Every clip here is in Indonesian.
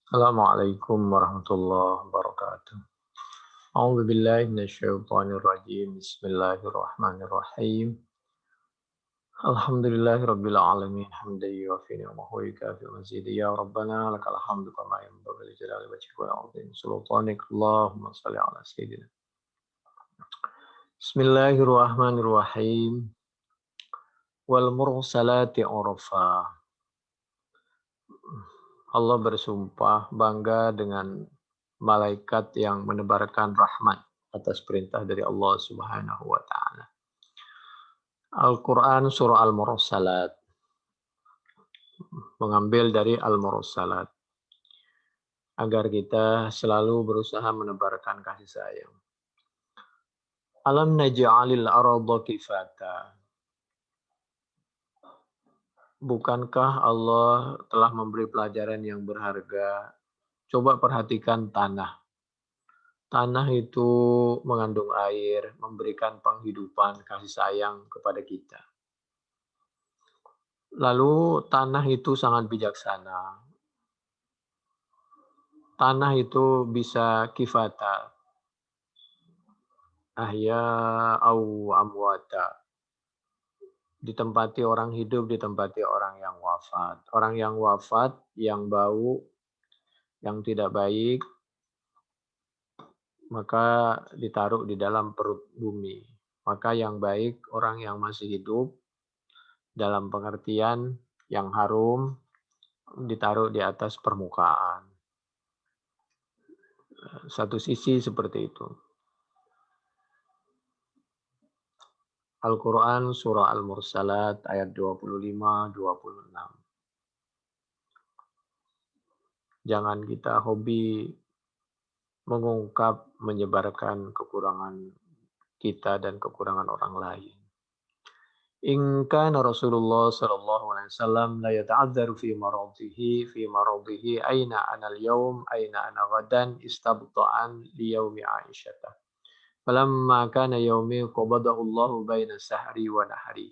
Assalamualaikum warahmatullahi wabarakatuh. A'udzu billahi minasyaitonir rajim. Bismillahirrahmanirrahim. Alhamdulillahirabbil alamin. Hamdan yuwafi ni'amahu wa yukafi mazida. Ya Rabbana lakal hamdu kama yanbaghi li jalali wajhika wa 'azimi sultanik. Allahumma shalli ala sayyidina. Bismillahirrahmanirrahim. Wal mursalati urfa. Allah bersumpah bangga dengan malaikat yang menebarkan rahmat atas perintah dari Allah Subhanahu wa taala. Al-Qur'an surah Al-Mursalat mengambil dari Al-Mursalat agar kita selalu berusaha menebarkan kasih sayang. Alam naj'alil arda kifata. Bukankah Allah telah memberi pelajaran yang berharga? Coba perhatikan tanah. Tanah itu mengandung air, memberikan penghidupan, kasih sayang kepada kita. Lalu tanah itu sangat bijaksana. Tanah itu bisa kifata. Ahya au amwata. Ditempati orang hidup, ditempati orang yang wafat. Orang yang wafat, yang bau, yang tidak baik, maka ditaruh di dalam perut bumi. Maka yang baik, orang yang masih hidup, dalam pengertian yang harum, ditaruh di atas permukaan. Satu sisi seperti itu. Al-Quran surah Al-Mursalat ayat 25-26. Jangan kita hobi mengungkap, menyebarkan kekurangan kita dan kekurangan orang lain. In kana Rasulullah sallallahu alaihi wasallam la yata'adzaru fi maradihi aina ana al-yawm aina ana ghadan istabta'an li yaumi Aisyah. Falamma kana yaumi qabadahu Allah baina sahri wa nahri.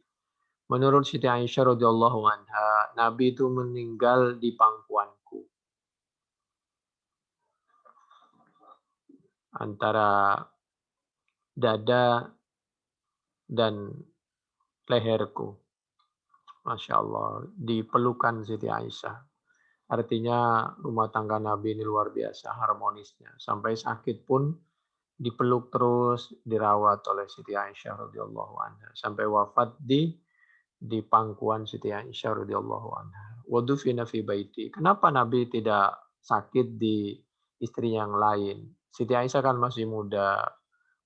Menurut Siti Aisyah radhiyallahu anha, Nabi itu meninggal di pangkuanku. Antara dada dan leherku. Masya Allah, dipelukan Siti Aisyah. Artinya rumah tangga Nabi ini luar biasa harmonisnya. Sampai sakit pun dipeluk terus, dirawat oleh Siti Aisyah radhiyallahu anha. Sampai wafat di pangkuan Siti Aisyah radhiyallahu anha. Wadufina fi baiti. Kenapa Nabi tidak sakit di istri yang lain? Siti Aisyah kan masih muda.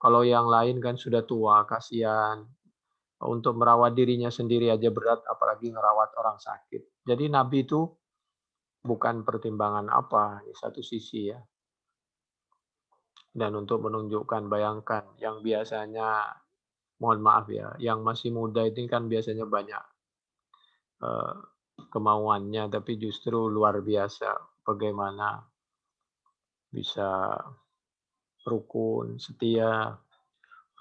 Kalau yang lain kan sudah tua, kasihan. Untuk merawat dirinya sendiri aja berat, apalagi ngerawat orang sakit. Jadi Nabi itu bukan pertimbangan apa di satu sisi ya. Dan untuk menunjukkan, bayangkan yang biasanya, mohon maaf ya, yang masih muda itu kan biasanya banyak kemauannya, tapi justru luar biasa bagaimana bisa rukun, setia,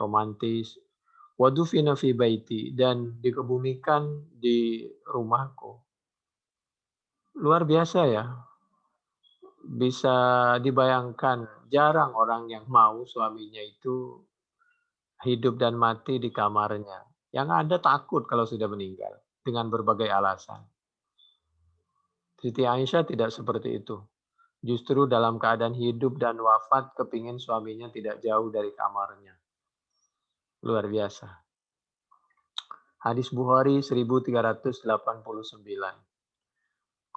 romantis. Wadufina fi baiti, dan dikebumikan di rumahku. Luar biasa ya. Bisa dibayangkan, jarang orang yang mau suaminya itu hidup dan mati di kamarnya. Yang ada takut kalau sudah meninggal dengan berbagai alasan. Siti Aisyah tidak seperti itu. Justru dalam keadaan hidup dan wafat kepingin suaminya tidak jauh dari kamarnya. Luar biasa. Hadis Bukhari 1389.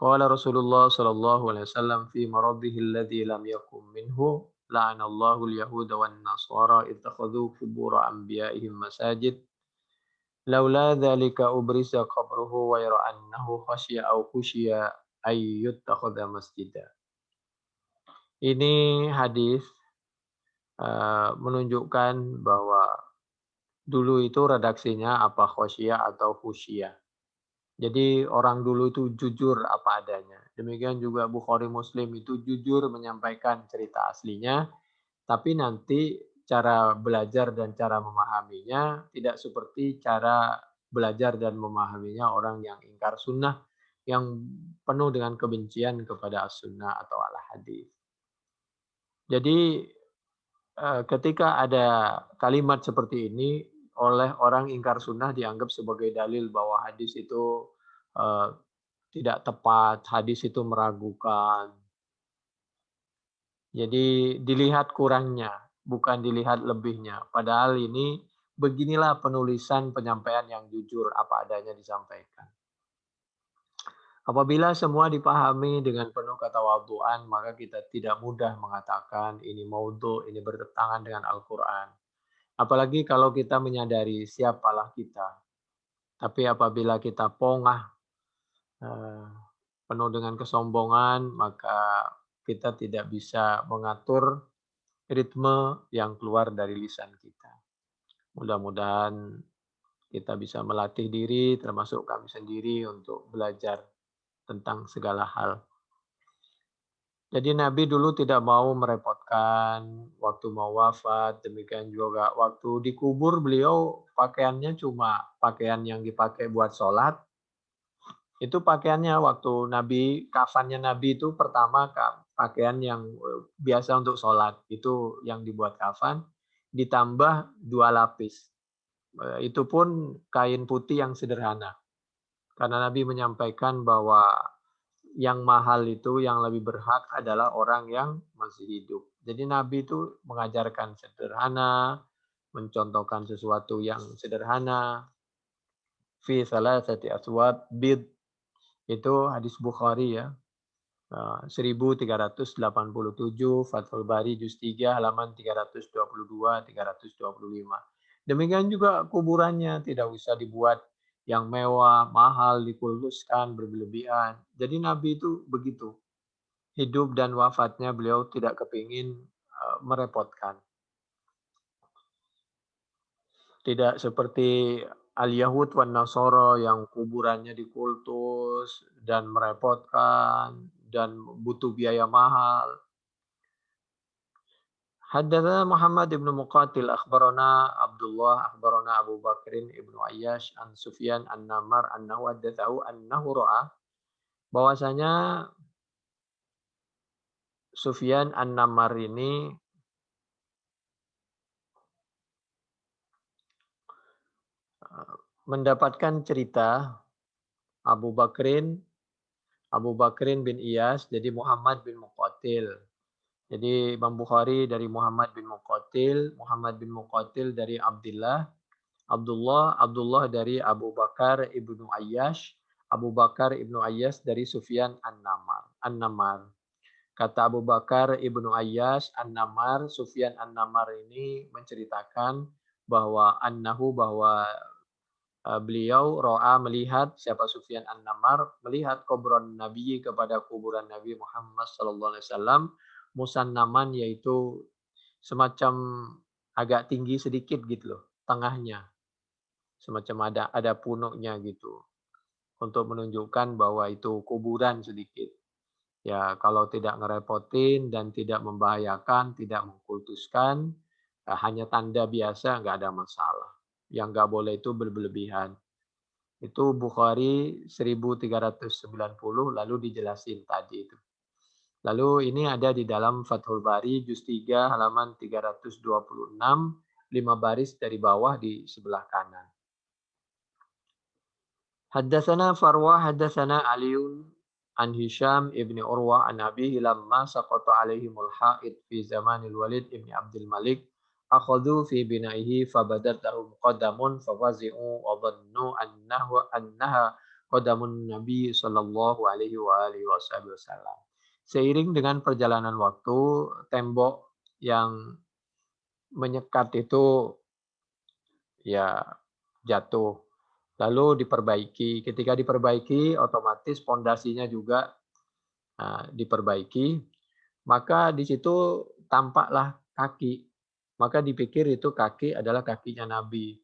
Qala Rasulullah sallallahu alaihi wasallam fi maradhihi alladhi lam yakum minhu la'anallahu al-yahuda wan nasara ittakhadhu qubur anbiya'ihim masajid laula dzalika ubrisa qabruhu wa yara annahu khasya aw khusya ay yuttakhadha masjida. Ini hadis menunjukkan bahwa dulu itu redaksinya apa khosyah atau khusyah. Jadi orang dulu itu jujur apa adanya. Demikian juga Bukhari Muslim itu jujur menyampaikan cerita aslinya, tapi nanti cara belajar dan cara memahaminya tidak seperti cara belajar dan memahaminya orang yang ingkar sunnah yang penuh dengan kebencian kepada as-sunnah atau al-hadis. Jadi ketika ada kalimat seperti ini oleh orang ingkar sunnah dianggap sebagai dalil bahwa hadis itu eh, tidak tepat, hadis itu meragukan. Jadi dilihat kurangnya, bukan dilihat lebihnya. Padahal ini beginilah penulisan penyampaian yang jujur apa adanya disampaikan. Apabila semua dipahami dengan penuh ketawadhuan, maka kita tidak mudah mengatakan ini maudhu, ini bertentangan dengan Al-Quran. Apalagi kalau kita menyadari siapalah kita. Tapi apabila kita pongah, eh, penuh dengan kesombongan, maka kita tidak bisa mengatur ritme yang keluar dari lisan kita. Mudah-mudahan kita bisa melatih diri, termasuk kami sendiri, untuk belajar tentang segala hal. Jadi Nabi dulu tidak mau merepotkan waktu mau wafat, demikian juga waktu dikubur beliau pakaiannya cuma pakaian yang dipakai buat sholat. Itu pakaiannya waktu Nabi, kafannya Nabi itu pertama pakaian yang biasa untuk sholat. Itu yang dibuat kafan, ditambah 2 lapis. Itu pun kain putih yang sederhana. Karena Nabi menyampaikan bahwa yang mahal itu, yang lebih berhak adalah orang yang masih hidup. Jadi Nabi itu mengajarkan sederhana, mencontohkan sesuatu yang sederhana. Fi salasati aswab bid, itu hadis Bukhari ya. 1387 Fathul Bari juz 3 halaman 322 325. Demikian juga kuburannya tidak usah dibuat yang mewah, mahal, dikuluskan berlebihan. Jadi Nabi itu begitu. Hidup dan wafatnya beliau tidak kepingin merepotkan. Tidak seperti al-Yahud wan Nasara yang kuburannya dikultus dan merepotkan dan butuh biaya mahal. Haddatsana Muhammad ibn Muqatil akhbarana Abdullah akhbarana Abu Bakrin ibnu Ayyash an Sufyan an-Namar annahu haddatsahu annahu ra'a, bahwasanya Sufyan an-Namar ini mendapatkan cerita Abu Bakrin bin Iyas, jadi Muhammad bin Muqatil. Jadi Imam Bukhari dari Muhammad bin Muqatil dari Abdullah dari Abu Bakar ibnu Ayyash, Abu Bakar ibnu Ayyash dari Sufyan An-Namar. Kata Abu Bakar ibnu Ayyash An-Namar, Sufyan An-Namar ini menceritakan bahwa bahwa beliau melihat, siapa Sufyan An-Namar, melihat kubron Nabi, kepada kuburan Nabi Muhammad sallallahu alaihi wasallam, musannaman, yaitu semacam agak tinggi sedikit gitu loh, tengahnya. Semacam ada punuknya gitu, untuk menunjukkan bahwa itu kuburan sedikit. Ya, kalau tidak ngerepotin dan tidak membahayakan, tidak mengkultuskan, hanya tanda biasa, nggak ada masalah. Yang nggak boleh itu berlebihan. Itu Bukhari 1390, lalu dijelasin tadi itu. Lalu ini ada di dalam Fathul Bari juz 3 halaman 326, 5 baris dari bawah di sebelah kanan. Haddatsana Farwa haddatsana Aliun an Hisham ibni Urwah an abihi lamma saqata alaihimul haid fi zamanil Walid ibni Abdul Malik akhadhu fi binaihi fabadat lahum qadamun fawazi'u wa dhannu annaha qadamun Nabi sallallahu alaihi wa alihi wasallam. Seiring dengan perjalanan waktu, tembok yang menyekat itu ya jatuh. Lalu diperbaiki. Ketika diperbaiki, otomatis pondasinya juga diperbaiki. Maka di situ tampaklah kaki. Maka dipikir itu kaki adalah kakinya Nabi.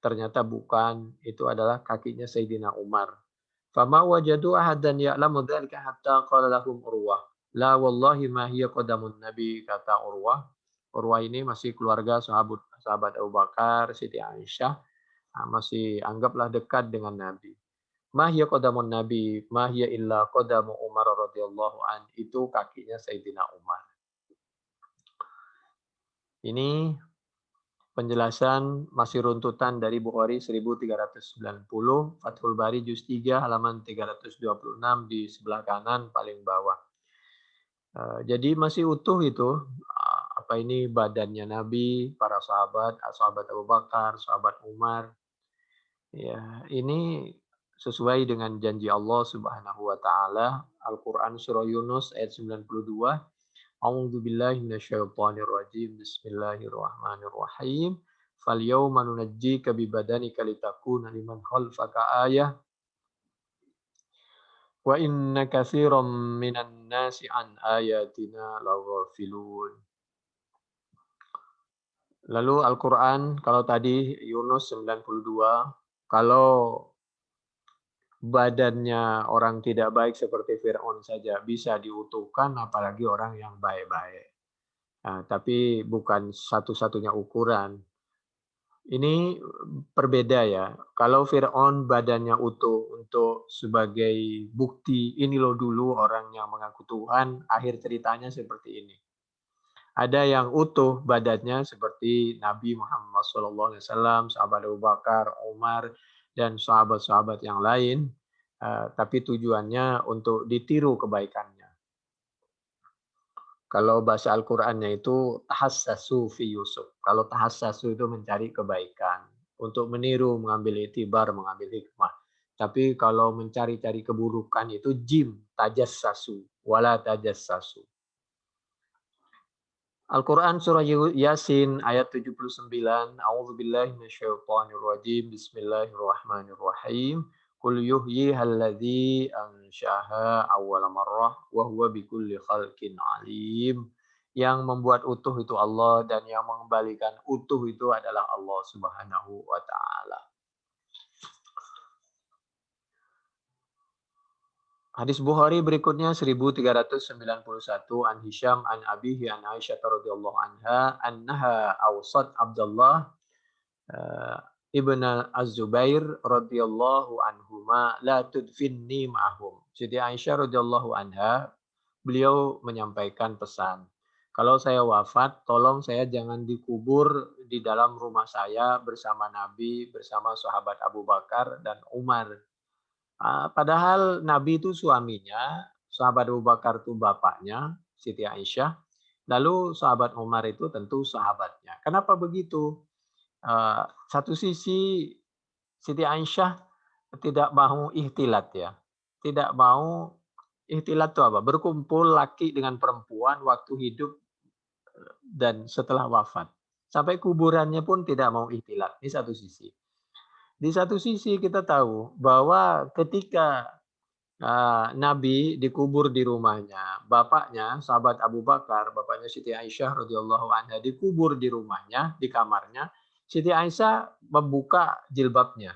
Ternyata bukan, itu adalah kakinya Sayyidina Umar. Fama wajadu ahadan ya'lamu dzalika hatta qala lahum Urwah. La wallahi ma hiya qadamun Nabi, kata Urwah. Urwah ini masih keluarga sahabat Abu Bakar, Siti Aisyah, masih anggaplah dekat dengan Nabi. Ma hiya qadamun Nabi, ma hiya illa qadamu Umar radhiyallahu an. Itu kakinya Sayyidina Umar. Ini penjelasan masih runtutan dari Bukhari 1390, Fathul Bari juz 3 halaman 326 di sebelah kanan paling bawah. Jadi masih utuh itu, apa ini, badannya Nabi, para sahabat, sahabat Abu Bakar, sahabat Umar. Ya, ini sesuai dengan janji Allah Subhanahu wa taala, Al-Qur'an surah Yunus ayat 92. A'udzu billahi minasyaitonir rajim. Bismillahirrahmanirrahim. Falyawma nunajjika bibadanika litakuna liman khalfaka ayah wa inna katsiran minan nasi an ayatina laghafilun. Lalu Al-Qur'an kalau tadi Yunus 92, kalau badannya orang tidak baik seperti Fir'aun saja bisa diutuhkan, apalagi orang yang baik-baik. Nah, tapi bukan satu-satunya ukuran. Ini berbeda ya. Kalau Fir'aun badannya utuh untuk sebagai bukti, ini loh dulu orang yang mengaku Tuhan, akhir ceritanya seperti ini. Ada yang utuh badannya seperti Nabi Muhammad SAW, sahabat Abu Bakar, Umar, dan sahabat-sahabat yang lain, tapi tujuannya untuk ditiru kebaikannya. Kalau bahasa Al-Qur'annya itu tahassasu fi Yusuf. Kalau tahassasu itu mencari kebaikan, untuk meniru, mengambil iktibar, mengambil hikmah. Tapi kalau mencari-cari keburukan itu jim, tajassasu, wala tajassasu. Al-Quran surah Yasin ayat 79. A'udzubillahi minasyaitonirrajim. Bismillahirrahmanirrahim. Qul yuhyiha alladzi ansha'aha awwala marrah wa huwa bikulli khalqin alim. Yang membuat utuh itu Allah, dan yang mengembalikan utuh itu adalah Allah Subhanahu wa taala. Hadis Bukhari berikutnya 1391, an Hisham an abihi an Aisyah radhiyallahu anha annaha awsat Abdullah ibn Az-Zubair radhiyallahu anhuma la tudfinni ma'hum. Siti Aisyah radhiyallahu anha, beliau menyampaikan pesan, kalau saya wafat, tolong saya jangan dikubur di dalam rumah saya bersama Nabi, bersama sahabat Abu Bakar dan Umar. Padahal Nabi itu suaminya, sahabat Abu Bakar itu bapaknya, Siti Aisyah, lalu sahabat Umar itu tentu sahabatnya. Kenapa begitu? Satu sisi Siti Aisyah tidak mau ikhtilat ya. Tidak mau ikhtilat itu apa? Berkumpul laki dengan perempuan waktu hidup dan setelah wafat. Sampai kuburannya pun tidak mau ikhtilat. Ini satu sisi. Di satu sisi kita tahu bahwa ketika Nabi dikubur di rumahnya, bapaknya sahabat Abu Bakar, bapaknya Siti Aisyah radhiyallahu anha dikubur di rumahnya, di kamarnya. Siti Aisyah membuka jilbabnya,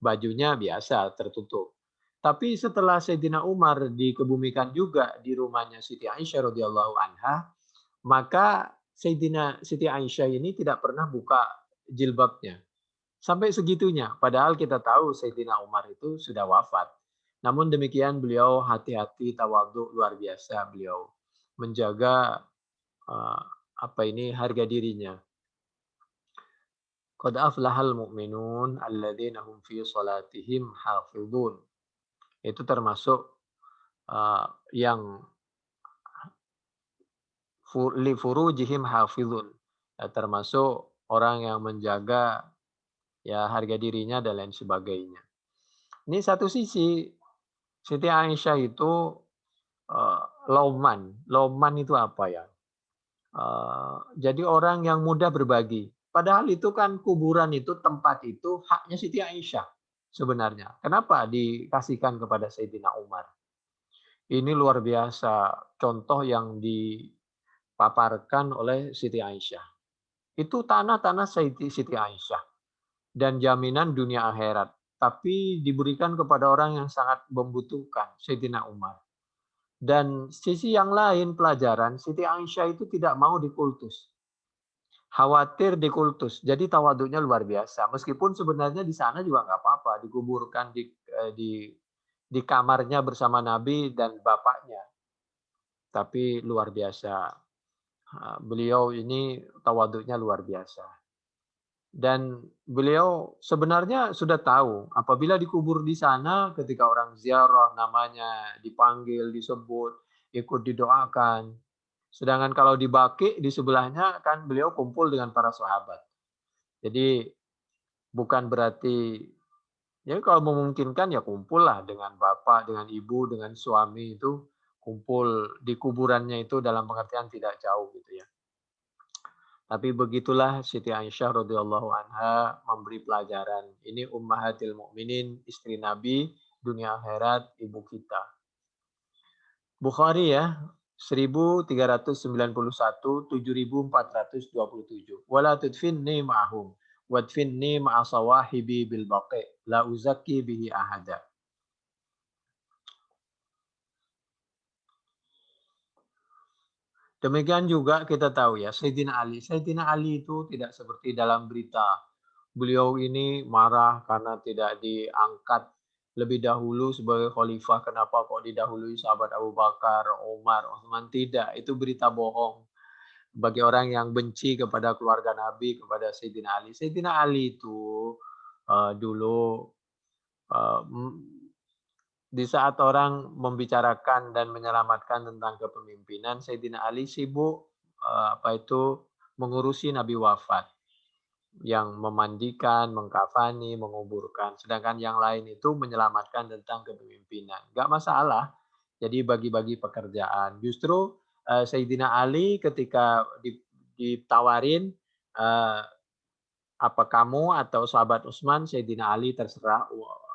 bajunya biasa tertutup. Tapi setelah Sayyidina Umar dikebumikan juga di rumahnya Siti Aisyah radhiyallahu anha, maka Siti Aisyah ini tidak pernah buka jilbabnya. Sampai segitunya, padahal kita tahu Sayyidina Umar itu sudah wafat. Namun demikian beliau hati-hati, tawadhu luar biasa, beliau menjaga harga dirinya. Qad aflahal mu'minun alladzina hum fi salatihim hafizun. Itu termasuk yang li furujihim hafizun. Termasuk orang yang menjaga ya harga dirinya dan lain sebagainya. Ini satu sisi Siti Aisyah itu lauman. Lauman itu apa ya? Jadi orang yang mudah berbagi. Padahal itu kan kuburan itu, tempat itu haknya Siti Aisyah sebenarnya. Kenapa dikasihkan kepada Sayyidina Umar? Ini luar biasa contoh yang dipaparkan oleh Siti Aisyah. Itu tanah-tanah Siti Aisyah dan jaminan dunia akhirat. Tapi diberikan kepada orang yang sangat membutuhkan, Sayyidina Umar. Dan sisi yang lain pelajaran, Siti Aisyah itu tidak mau dikultus. Khawatir dikultus. Jadi tawaduknya luar biasa. Meskipun sebenarnya di sana juga nggak apa-apa, dikuburkan di kamarnya bersama Nabi dan bapaknya. Tapi luar biasa. Beliau ini tawaduknya luar biasa. Dan beliau sebenarnya sudah tahu apabila dikubur di sana ketika orang ziarah namanya dipanggil, disebut, ikut didoakan. Sedangkan kalau di Baqi di sebelahnya kan beliau kumpul dengan para sahabat. Jadi bukan berarti ya kalau memungkinkan ya kumpullah dengan bapak, dengan ibu, dengan suami itu kumpul di kuburannya itu dalam pengertian tidak jauh gitu ya. Tapi begitulah Siti Aisyah radhiyallahu anha memberi pelajaran. Ini ummahatil mukminin, istri Nabi, dunia akhirat, ibu kita. Bukhari ya, 1391, 7427. Wala tudfinni ma'hum, wadfinni ma'a sawahibi bil baqi, la uzakki bihi ahada. Demikian juga kita tahu ya, Sayyidina Ali. Sayyidina Ali itu tidak seperti dalam berita. Beliau ini marah karena tidak diangkat lebih dahulu sebagai khalifah. Kenapa kok didahului sahabat Abu Bakar, Umar, Utsman? Tidak, itu berita bohong. Bagi orang yang benci kepada keluarga Nabi, kepada Sayyidina Ali. Sayyidina Ali itu dulu uh, di saat orang membicarakan dan menyelamatkan tentang kepemimpinan, Sayyidina Ali sibuk mengurusi Nabi wafat, yang memandikan, mengkafani, menguburkan. Sedangkan yang lain itu menyelamatkan tentang kepemimpinan. Nggak masalah. Jadi bagi-bagi pekerjaan. Justru Sayyidina Ali ketika ditawarin apa kamu atau sahabat Utsman, Sayyidina Ali terserah,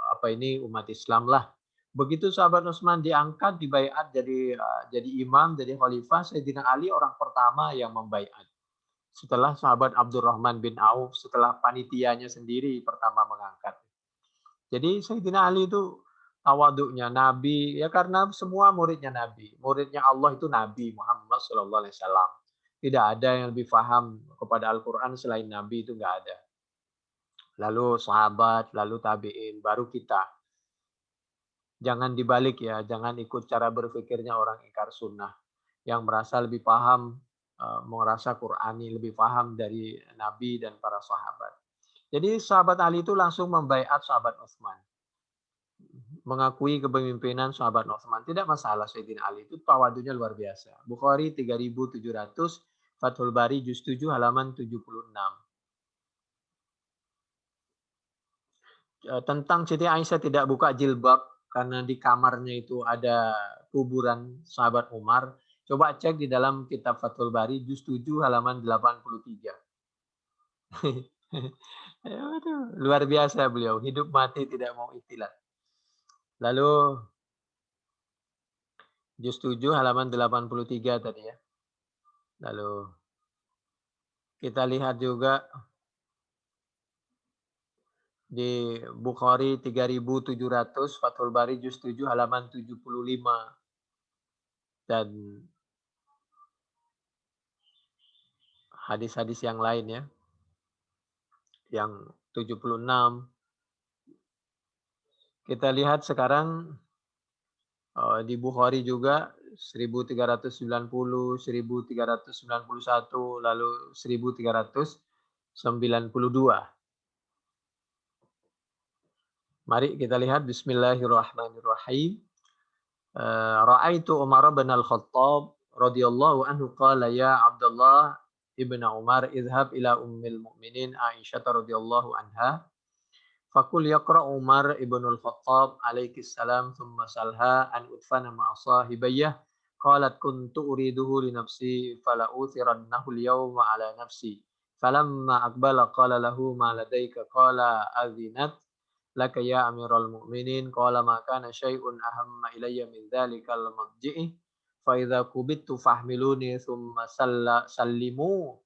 apa ini umat Islam lah. Begitu sahabat Utsman diangkat, dibaiat jadi imam, jadi khalifah, Sayyidina Ali orang pertama yang membaiat. Setelah sahabat Abdurrahman bin Auf, setelah panitianya sendiri pertama mengangkat. Jadi Sayyidina Ali itu tawaduknya Nabi, ya karena semua muridnya Nabi. Muridnya Allah itu Nabi Muhammad SAW. Tidak ada yang lebih paham kepada Al-Quran selain Nabi, itu nggak ada. Lalu sahabat, lalu tabi'in, baru kita. Jangan dibalik ya, jangan ikut cara berpikirnya orang ingkar sunnah. Yang merasa lebih paham, merasa Qur'ani, lebih paham dari Nabi dan para sahabat. Jadi sahabat Ali itu langsung membaiat sahabat Utsman. Mengakui kepemimpinan sahabat Utsman. Tidak masalah Sayyidina Ali itu tawadunya luar biasa. Bukhari 3700, Fathul Bari juz 7 halaman 76. Tentang Siti Aisyah tidak buka jilbab karena di kamarnya itu ada kuburan sahabat Umar. Coba cek di dalam kitab Fathul Bari juz 7 halaman 83. Luar biasa beliau, hidup mati tidak mau ikhtilat. Lalu juz 7 halaman 83 tadi ya. Lalu kita lihat juga di Bukhari 3700, Fathul Bari juz 7 halaman 75. Dan hadis-hadis yang lain ya. Yang 76. Kita lihat sekarang di Bukhari juga 1390, 1391, lalu 1392. Mari kita lihat bismillahirrahmanirrahim. Ra'aitu Umar bin Al-Khattab radhiyallahu anhu qala ya Abdullah ibn Umar idhhab ila ummil mu'minin Aisyah radhiyallahu anha faqul yaqra Umar ibn Al-Khattab alaihi salam thumma salha an udfana ma'a sahibayyah qalat kuntu uriduhu li nafsi fala uthirannahu al-yawma ala nafsi falamma aqbala qala lahu ma ladayka qala adhinat laka ya amiral mu'minin qala ma kana syai'un ahamma ilayya min dzalikal madji'i fa idza kubittu fahmiluni thumma sallimu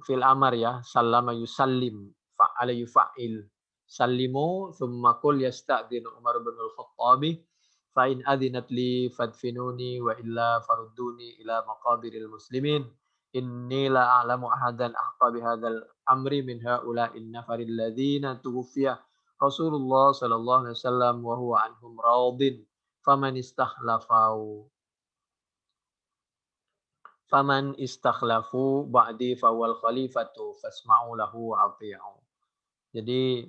fil amar ya sallama yusallim fa'ala yufa'il sallimu thumma qul yasta'dhin Umar bin al-Khattabi fa in adhinat li fadfinuni wa illa farudduni ila maqabiril muslimin inni la a'lamu ahadan ahqa bihadzal amri min haula'in nafaril ladzina tuwfiya Rasulullah sallallahu alaihi wasallam wa huwa anhum radin faman istakhlafau faman istakhlafu ba'di fawal khalifatu fasma'u lahu wa ati'u. Jadi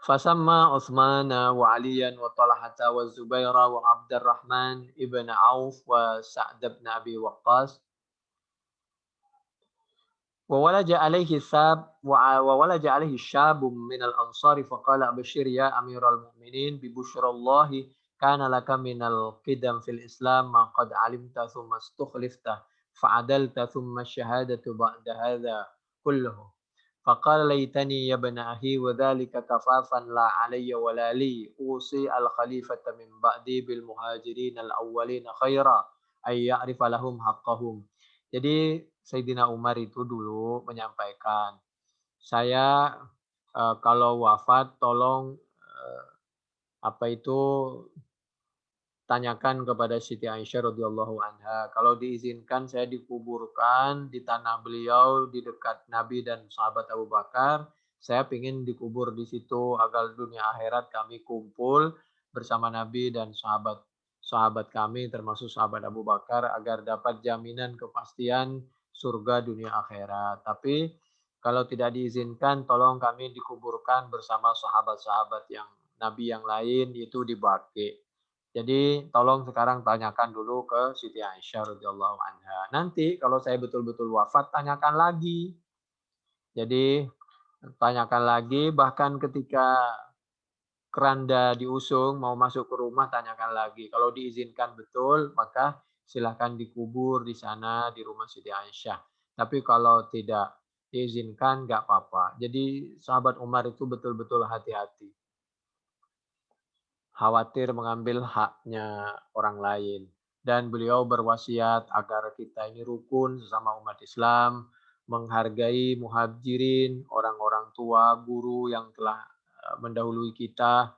fasamma Utsmana wa Aliyan wa Talhata wa Zubaira wa Abdurrahman ibn Auf wa Sa'd ibn Abi Waqqas وولج عليه شاب من الأنصار فقال أبشر يا أمير المؤمنين ببشرى الله كان لك من القدم في الإسلام ما قد علمت ثم استخلفت فعدلت ثم الشهادة بعد هذا كله فقال ليتني يا ابن أخي وذلك كفافا لا علي ولا لي أوصي الخليفة من بعدي بالمهاجرين الأولين خيرا أن يعرف لهم حقهم. Jadi Sayyidina Umar itu dulu menyampaikan, saya kalau wafat tolong apa itu tanyakan kepada Siti Aisyah radhiyallahu anha. Kalau diizinkan saya dikuburkan di tanah beliau di dekat Nabi dan sahabat Abu Bakar. Saya ingin dikubur di situ agar dunia akhirat kami kumpul bersama Nabi dan sahabat kami termasuk sahabat Abu Bakar agar dapat jaminan kepastian surga dunia akhirat. Tapi kalau tidak diizinkan tolong kami dikuburkan bersama sahabat-sahabat yang Nabi yang lain itu di Baqi. Jadi tolong sekarang tanyakan dulu ke Siti Aisyah radhiyallahu anha. Nanti kalau saya betul-betul wafat tanyakan lagi. Jadi tanyakan lagi bahkan ketika keranda diusung mau masuk ke rumah tanyakan lagi. Kalau diizinkan betul maka silahkan dikubur di sana di rumah Siti Aisyah. Tapi kalau tidak diizinkan nggak apa-apa. Jadi sahabat Umar itu betul-betul hati-hati. Khawatir mengambil haknya orang lain. Dan beliau berwasiat agar kita ini rukun sesama umat Islam, menghargai muhajirin, orang-orang tua, guru yang telah mendahului kita.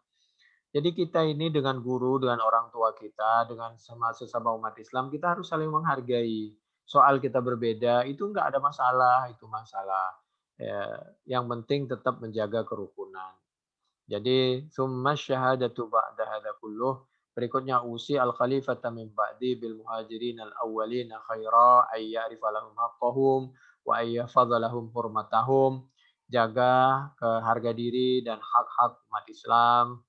Jadi kita ini dengan guru, dengan orang tua kita, dengan sesama umat Islam, kita harus saling menghargai. Soal kita berbeda, itu enggak ada masalah, itu masalah. Ya, yang penting tetap menjaga kerukunan. Jadi summa syahadatu ba'da hadza kulluh. Berikutnya usi al khalifata min ba'di bil muhajirin al awwalina khaira ay ya'rifa lahum haqqahum wa ay yahfadha lahum hurmatahum. Jaga ke harga diri dan hak-hak umat Islam.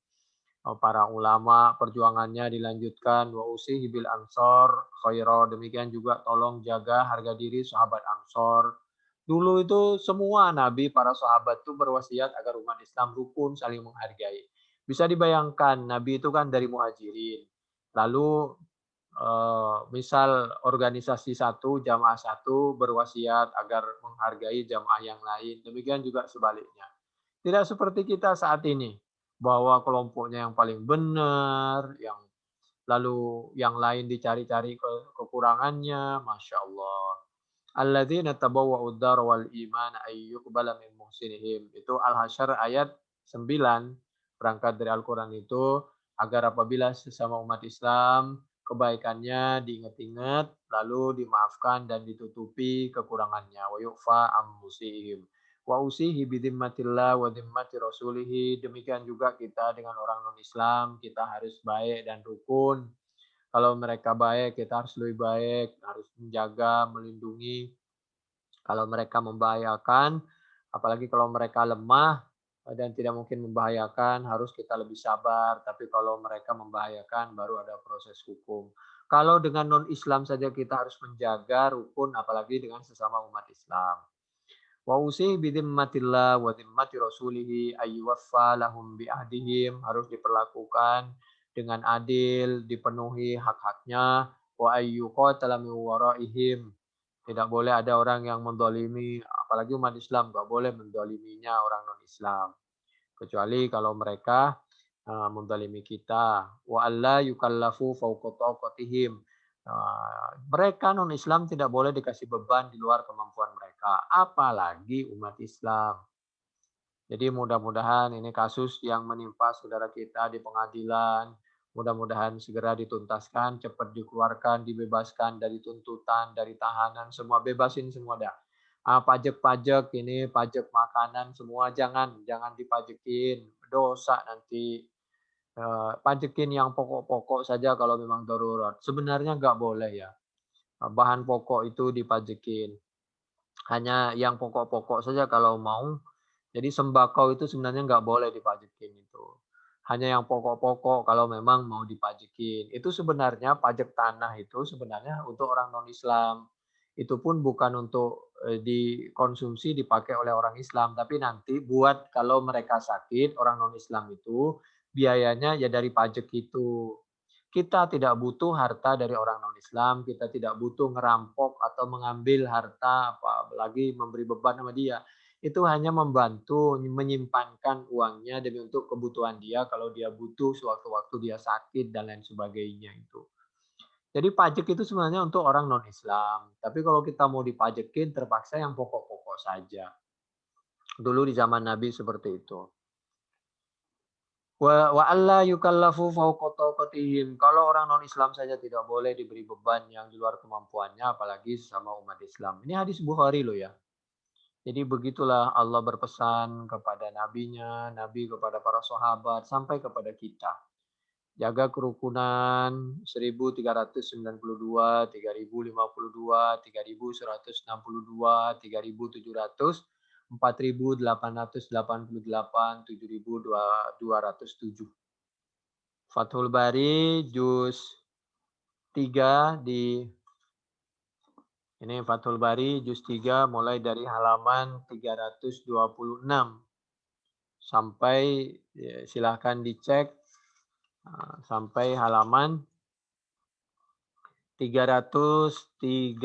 Para ulama perjuangannya dilanjutkan wa usihi bil ansor khaira. Demikian juga tolong jaga harga diri sahabat Ansor. Dulu itu semua nabi, para sahabat itu berwasiat agar umat Islam rukun, saling menghargai. Bisa dibayangkan, nabi itu kan dari muhajirin. Lalu misal organisasi satu, jamaah satu berwasiat agar menghargai jamaah yang lain. Demikian juga sebaliknya. Tidak seperti kita saat ini, bahwa kelompoknya yang paling benar, yang lalu yang lain dicari-cari kekurangannya, Masya Allah. Alladzina tabawwa'ud dar wal iman ayyuqbala min muhsinihim. Itu Al-Hasyr ayat 9. Berangkat dari Al-Quran itu agar apabila sesama umat Islam kebaikannya diingat-ingat lalu dimaafkan dan ditutupi kekurangannya. Wa yu'fa am musihim. Wa usihi bidhimmatillah wa dhimmati rasulihi. Demikian juga kita dengan orang non-Islam kita harus baik dan rukun. Kalau mereka baik, kita harus lebih baik, harus menjaga, melindungi. Kalau mereka membahayakan, apalagi kalau mereka lemah dan tidak mungkin membahayakan, harus kita lebih sabar. Tapi kalau mereka membahayakan, baru ada proses hukum. Kalau dengan non-Islam saja kita harus menjaga rukun, apalagi dengan sesama umat Islam. Wa usihi bidhimmatillah wa dhimmati rasulihi ayyuwaffa lahum bi'ahdihim. Harus diperlakukan dengan adil, dipenuhi hak-haknya. Wa ayyuqatala min waraihim. Tidak boleh ada orang yang mendolimi, apalagi umat Islam, nggak boleh mendoliminya orang non-Islam. Kecuali kalau mereka mendolimi kita. Wa alla yukallafu fawqa taqatihim. Mereka non-Islam tidak boleh dikasih beban di luar kemampuan mereka, apalagi umat Islam. Jadi mudah-mudahan ini kasus yang menimpa saudara kita di pengadilan, Mudah-mudahan segera dituntaskan, cepat dikeluarkan, dibebaskan dari tuntutan, dari tahanan, semua bebasin semua dah. Pajak-pajak ini, pajak makanan semua jangan dipajekin, dosa nanti. Pajekin yang pokok-pokok saja kalau memang darurat. Sebenarnya nggak boleh ya, bahan pokok itu dipajekin. Hanya yang pokok-pokok saja kalau mau. Jadi sembako itu sebenarnya nggak boleh dipajekin itu. Hanya yang pokok-pokok kalau memang mau dipajekin. Itu sebenarnya pajak tanah itu sebenarnya untuk orang non-Islam. Itu pun bukan untuk dikonsumsi dipakai oleh orang Islam, tapi nanti buat kalau mereka sakit orang non-Islam itu biayanya ya dari pajak itu. Kita tidak butuh harta dari orang non-Islam, kita tidak butuh ngerampok atau mengambil harta, apalagi memberi beban sama dia. Itu hanya membantu menyimpankan uangnya demi untuk kebutuhan dia kalau dia butuh sewaktu-waktu dia sakit dan lain sebagainya itu. Jadi pajak itu sebenarnya untuk orang non-Islam. Tapi kalau kita mau dipajekin terpaksa yang pokok-pokok saja. Dulu di zaman Nabi seperti itu. Wa alla yukallafu fawqa taqatihim. Kalau orang non-Islam saja tidak boleh diberi beban yang di luar kemampuannya, apalagi sesama umat Islam. Ini hadis Bukhari loh ya. Jadi begitulah Allah berpesan kepada nabinya, nabi kepada para sahabat, sampai kepada kita. Jaga kerukunan 1392, 3052, 3162, 3700, 4888, 7207. Fathul Bari juz 3 di ini Fathul Bari juz 3 mulai dari halaman 326 sampai silahkan dicek sampai halaman 332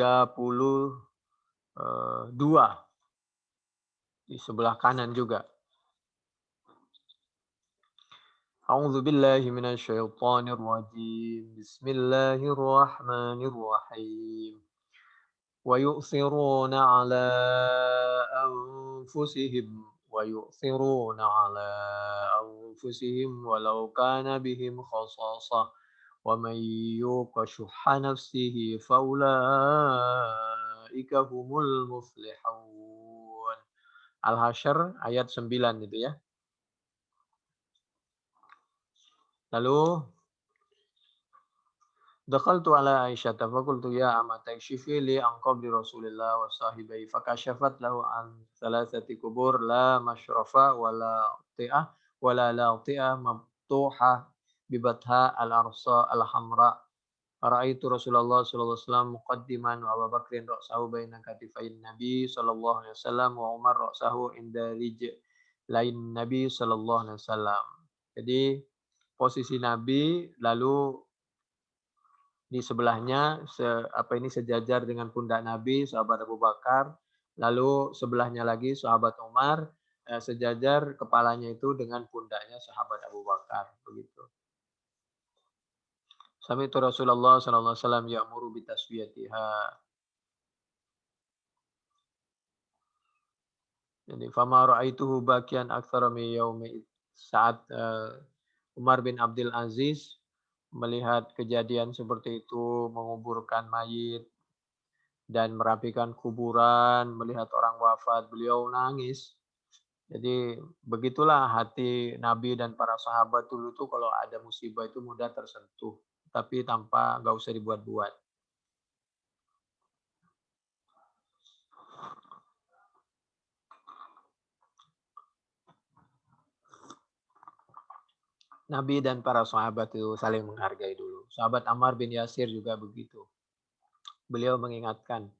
di sebelah kanan juga. A'udzu billahi minasyaitonir rajim. Bismillahirrahmanirrahim. Wa yu'thiruna 'ala anfusihim walau kana bihim khasasah. وَمَن يُوقَ شُحَّ نَفْسِهِ فَأُولَٰئِكَ هُمُ الْمُفْلِحُونَ. Al-Hasyr ayat 9 itu ya. Lalu dakhaltu ala Aisyah faqultu ya amata ikshifi li an qabri Rasulillah wa sahibai fakashafat lahu an thalathati kubur la masyrafa wa la ti'ah wa la ti'ah mabtuha bibatha al-arsa al-hamra. Ra'aitu Rasulullah sallallahu alaihi wasallam muqaddiman wa Abu Bakrin ra'sahu baina katifain Nabi sallallahu alaihi wasallam wa Umar ra'sahu inda lain Nabi sallallahu alaihi wasallam. Jadi posisi Nabi lalu di sebelahnya sejajar dengan pundak Nabi sahabat Abu Bakar, lalu sebelahnya lagi sahabat Umar, sejajar kepalanya itu dengan pundaknya sahabat Abu Bakar begitu. Sami'tu Rasulullah sallallahu alaihi wasallam ya'muru bitaswiyatiha. Jadi fama ra'aituhu bakian aktsara min yaumi saat Umar bin Abdul Aziz melihat kejadian seperti itu, menguburkan mayit dan merapikan kuburan, melihat orang wafat, beliau nangis. Jadi begitulah hati Nabi dan para sahabat dulu tuh kalau ada musibah itu mudah tersentuh, tapi tanpa nggak usah dibuat-buat. Nabi dan para sahabat itu saling menghargai dulu. Sahabat Ammar bin Yasir juga begitu. Beliau mengingatkan,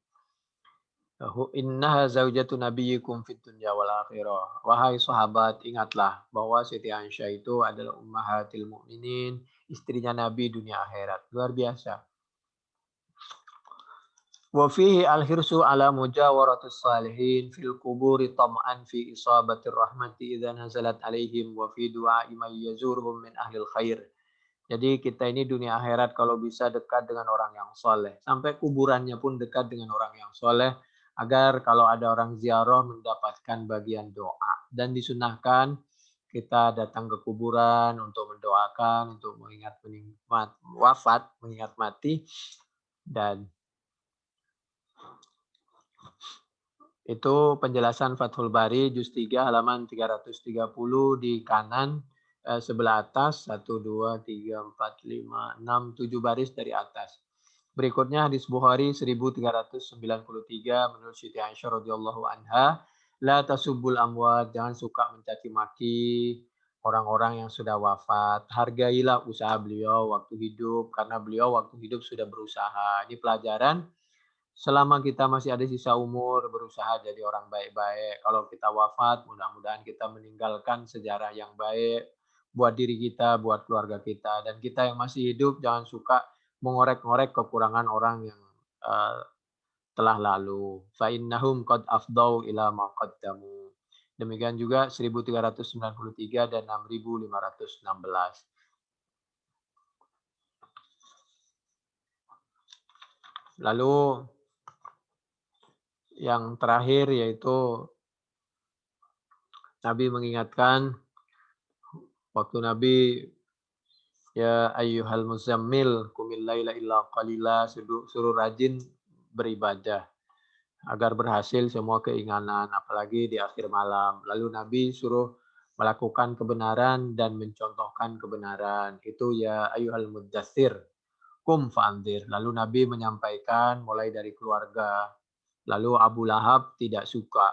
innaha zaujatu nabiyyikum fid dunya wal akhirah. Wahai sahabat, ingatlah bahwa Siti Aisyah itu adalah ummahatil mukminin, istrinya Nabi dunia akhirat. Luar biasa. Wa fihi al-hirsu ala mujawaratis salihin fil quburi tam'an fi isabatir rahmati idza nazalat alaihim wa fi du'a'i may yazurhum min ahlil khair. Jadi kita ini dunia akhirat kalau bisa dekat dengan orang yang soleh. Sampai kuburannya pun dekat dengan orang yang soleh. Agar kalau ada orang ziarah mendapatkan bagian doa. Dan disunahkan kita datang ke kuburan untuk mendoakan, untuk mengingat wafat, mengingat mati, dan itu penjelasan Fathul Bari juz 3 halaman 330 di kanan sebelah atas 1 2 3 4 5 6 7 baris dari atas. Berikutnya hadis Bukhari 1393 menurut Siti Aisyah radhiyallahu anha, la tasubbul amwat, jangan suka mencaci maki orang-orang yang sudah wafat. Hargailah usaha beliau waktu hidup karena beliau waktu hidup sudah berusaha. Ini pelajaran. Selama kita masih ada sisa umur, berusaha jadi orang baik-baik. Kalau kita wafat, mudah-mudahan kita meninggalkan sejarah yang baik buat diri kita, buat keluarga kita. Dan kita yang masih hidup, jangan suka mengorek-ngorek kekurangan orang yang uh, telah lalu. Fa'innahum qad afdau ila ma qaddamu. Demikian juga 1393 dan 6516. Lalu yang terakhir yaitu Nabi mengingatkan waktu Nabi ya ayyuhal muzammil qumil laila illa qalila, suruh rajin beribadah agar berhasil semua keinginan apalagi di akhir malam. Lalu Nabi suruh melakukan kebenaran dan mencontohkan kebenaran. Itu ya ayyuhal muddatsir kum fa'andzir. Lalu Nabi menyampaikan mulai dari keluarga. Lalu Abu Lahab tidak suka.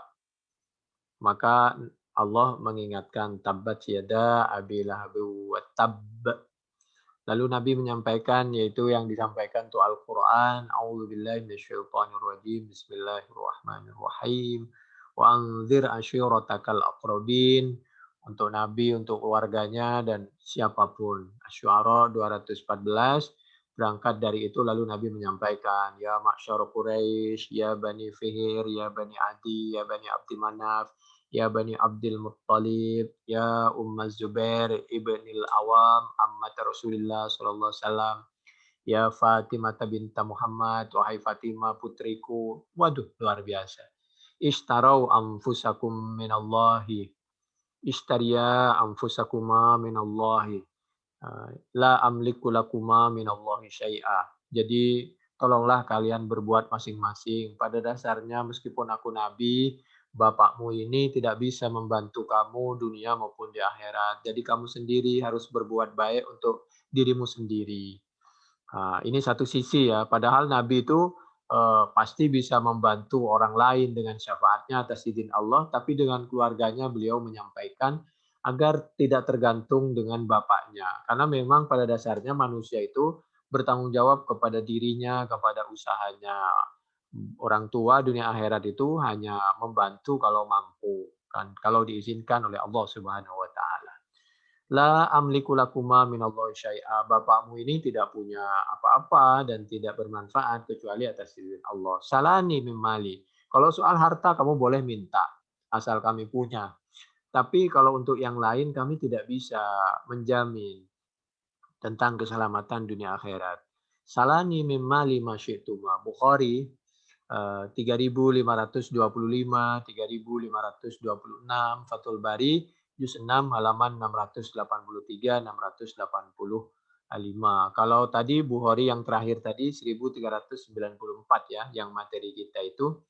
Maka Allah mengingatkan tabbat yada abi lahab wa tabb. Lalu Nabi menyampaikan yaitu yang disampaikan itu Al-Qur'an. A'udzubillahi minasyaitonirrajim. Bismillahirrahmanirrahim. Wa anzir asyiratakal aqrabin. Untuk Nabi, untuk keluarganya dan siapapun. Asy-Syu'ara 214. Berangkat dari itu lalu Nabi menyampaikan, ya ma'syar Quraisy, ya bani Fihir, ya bani Adi, ya bani Abdi Manaf, ya bani Abdul Muttalib, ya Ummaz Zubair ibnil Awam, ammat Rasulullah sallallahu alaihi wasallam, ya Fatimah binta Muhammad, wahai Fatimah putriku. Waduh, luar biasa. Ishtarau anfusakum minallahi. Ishtaria anfusakuma minallahi. La amliku lakuma minallahi syai'a. Jadi tolonglah kalian berbuat masing-masing. Pada dasarnya meskipun aku nabi, bapakmu ini tidak bisa membantu kamu dunia maupun di akhirat. Jadi kamu sendiri harus berbuat baik untuk dirimu sendiri. Ini satu sisi ya. Padahal nabi itu pasti bisa membantu orang lain dengan syafaatnya atas izin Allah, tapi dengan keluarganya beliau menyampaikan agar tidak tergantung dengan bapaknya. Karena memang pada dasarnya manusia itu bertanggung jawab kepada dirinya, kepada usahanya. Orang tua dunia akhirat itu hanya membantu kalau mampu, kan kalau diizinkan oleh Allah Subhanahu wa taala. La amliku lakuma minallahi syai'a. Bapakmu ini tidak punya apa-apa dan tidak bermanfaat kecuali atas izin Allah. Salani mimali. Kalau soal harta kamu boleh minta asal kami punya. Tapi kalau untuk yang lain kami tidak bisa menjamin tentang keselamatan dunia akhirat. Salani mimali masyi'tuma. Bukhari 3525, 3526, Fathul Bari juz 6 halaman 683 685. Kalau tadi Bukhari yang terakhir tadi 1394 ya yang materi kita itu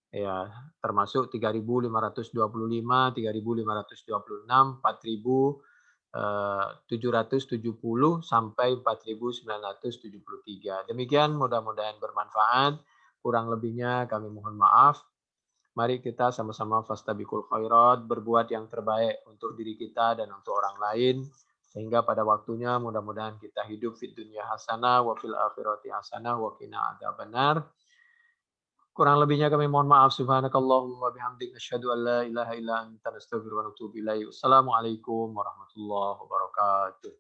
ya termasuk 3525, 3526, 4770 sampai 4973. Demikian mudah-mudahan bermanfaat. Kurang lebihnya kami mohon maaf. Mari kita sama-sama fastabiqul khairat, berbuat yang terbaik untuk diri kita dan untuk orang lain. Sehingga pada waktunya mudah-mudahan kita hidup fid dunya hasanah wa fil akhirati hasanah wa qina adzabannar. Kurang lebihnya kami mohon maaf. Subhanakallahumma wa bihamdika asyhadu an la ilaha illa anta astaghfiruka wa atubu ilaik. Wassalamualaikum warahmatullahi wabarakatuh.